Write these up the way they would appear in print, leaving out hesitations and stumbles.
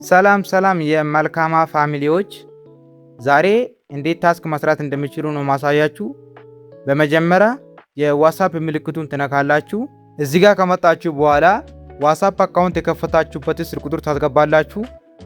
ሰላም የመልካማ ፋሚሊዎች፣ ዛሬ እንዴት ታስክ መስራት እንደምትችሉ ነው ማሳያችሁ። በመጀመሪያ የዋትስአፕ ምልክቱን ትነካላችሁ። እዚህ ጋር ከመጣችሁ በኋላ ዋትስአፕ አካውንት የከፈታችሁበት ስልክ ቁጥር ታስገባላችሁ።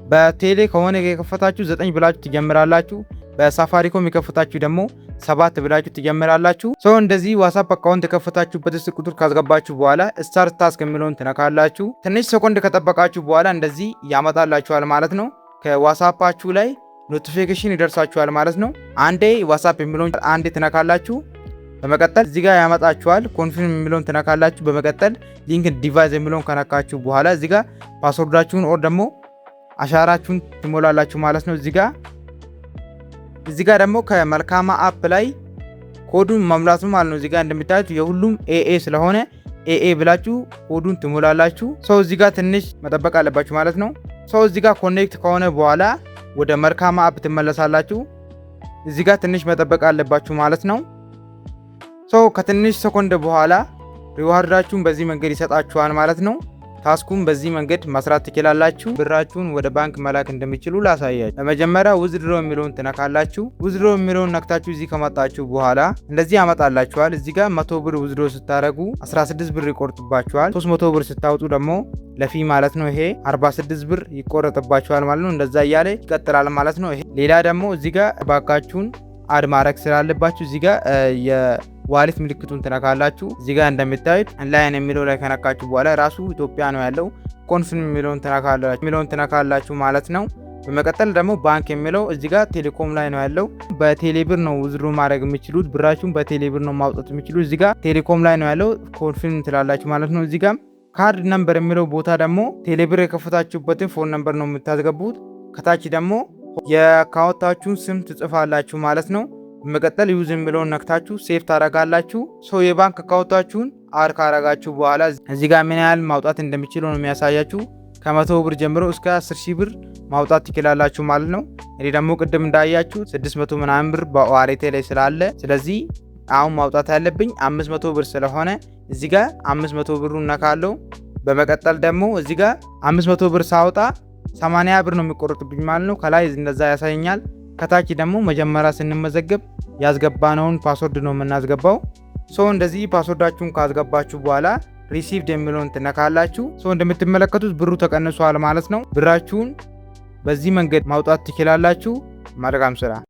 በቴሌ ከሆነ የከፈታችሁ 9 ብላችሁ ትጀምራላችሁ። በሳፋሪኮም የከፈታችሁ ደግሞ 7 ብላችሁ ትጀምራላችሁ። እንደዚህ ዋትስአፕ አካውንት የከፈታችሁበት ስልክ ቁጥር ካስገባችሁ በኋላ ስታርት ታስክ የሚለውን ትነካላችሁ። ትንሽ ሰኮንድ ከጠበቃችሁ በኋላ እንደዚህ ያመጣላችኋል ማለት ነው። ከዋትስአፓችሁ ላይ ኖቲፊኬሽን ይደርሳችኋል ማለት ነው። አንዴ ዋትስአፕ የሚለውን አንዴ ትነካላችሁ። በመቀጠል እዚህ ጋር ያመጣችኋል። ኮንፊርም የሚለውን ትነካላችሁ። በመቀጠል ሊንክ ዲቫይስ የሚለውን ከነካችሁ በኋላ እዚህ ጋር ፓስወርዳችሁን ኦር ደግሞ አሻራችሁን ትሞላላችሁ ማለት ነው። እዚህ ጋር ደግሞ ከመልካማ አፕ ላይ ኮዱን መሙላቱ ማለት ነው። እዚህ ጋር እንደምታዩት የሁሉም ኤኤ ስለሆነ ኤኤ ብላችሁ ኮዱን ትሞላላችሁ። እዚህ ጋር ትንሽ መጠበቅ አለባችሁ ማለት ነው። እዚህ ጋር ኮኔክት ከሆነ በኋላ ወደ መልካማ አፕ ትመለሳላችሁ። እዚህ ጋር ትንሽ መጠበቅ አለባችሁ ማለት ነው። ከትንሽ ሰኮንድ በኋላ ሪዋርዳችሁን በዚህ መንገድ ይሰጣችኋል ማለት ነው። ታስኩን በዚህ መንገድ መስራት ትችላላችሁ። ብራችሁን ወደ ባንክ መላክ እንደሚችሉ ላሳያችሁ። በመጀመሪያ ውዝድሮ የሚለውን ትነካላችሁ። ውዝድሮ የሚለውን ነክታችሁ እዚህ ከመጣችሁ በኋላ እንደዚህ ያመጣላችኋል። እዚህ ጋር 100 ብር ውዝድሮ ስታደርጉ 16 ብር ይቆርጥባችኋል። 300 ብር ስታወጡ ደግሞ ለፊ ማለት ነው ይሄ 46 ብር ይቆረጥባችኋል ማለት ነው። እንደዛ እያለ ይቀጥላል ማለት ነው። ይሄ ሌላ ደግሞ እዚህ ጋር ባንካችሁን አድ ማድረግ ስላለባችሁ እዚህ ጋር የዋሌት ምልክቱን ትነካላችሁ። እዚህ ጋር እንደምታዩት ኦንላይን የሚለው ላይ ከነካችሁ በኋላ ራሱ ኢትዮጵያ ነው ያለው። ኮንፊርም የሚለውን ትነካላችሁ ማለት ነው። በመቀጠል ደግሞ ባንክ የሚለው እዚህ ጋር ቴሌኮም ላይ ነው ያለው። በቴሌብር ነው ውዝድሮ ማድረግ የሚችሉት። ብራችሁን በቴሌብር ነው ማውጣት የሚችሉት። እዚህ ጋር ቴሌኮም ላይ ነው ያለው። ኮንፊርም ትላላችሁ ማለት ነው። እዚህ ጋር ካርድ ነምበር የሚለው ቦታ ደግሞ ቴሌብር የከፈታችሁበትን ፎን ነምበር ነው የምታስገቡት። ከታች ደግሞ የአካውንታችሁን ስም ትጽፋላችሁ ማለት ነው። በመቀጠል ዩዝ የሚለውን ነክታችሁ ሴፍ ታረጋላችሁ። የባንክ አካውንታችሁን አድ ካረጋችሁ በኋላ እዚህ ጋር ምን ያህል ማውጣት እንደሚችሉ ነው የሚያሳያችሁ። ከ100 ብር ጀምሮ እስከ 10,000 ብር ማውጣት ትችላላችሁ ማለት ነው። እኔ ደግሞ ቅድም እንዳያችሁ 600 ምናምን ብር በዋሌቴ ላይ ስላለ ስለዚህ አሁን ማውጣት ያለብኝ 500 ብር ስለሆነ እዚህ ጋር 500 ብሩን ነካለው። በመቀጠል ደግሞ እዚህ ጋር 500 ብር ሳውጣ 80 ብር ነው የሚቆረጥብኝ ማለት ነው። ከላይ እንደዛ ያሳየኛል። ከታች ደግሞ መጀመሪያ ስንመዘገብ ያስገባነውን ፓስወርድ ነው የምናስገባው። እንደዚህ ፓስወርዳችሁን ካስገባችሁ በኋላ ሪሲቭድ የሚለውን ትነካላችሁ። እንደምትመለከቱት ብሩ ተቀንሷል ማለት ነው። ብራችሁን በዚህ መንገድ ማውጣት ትችላላችሁ። መልካም ስራ።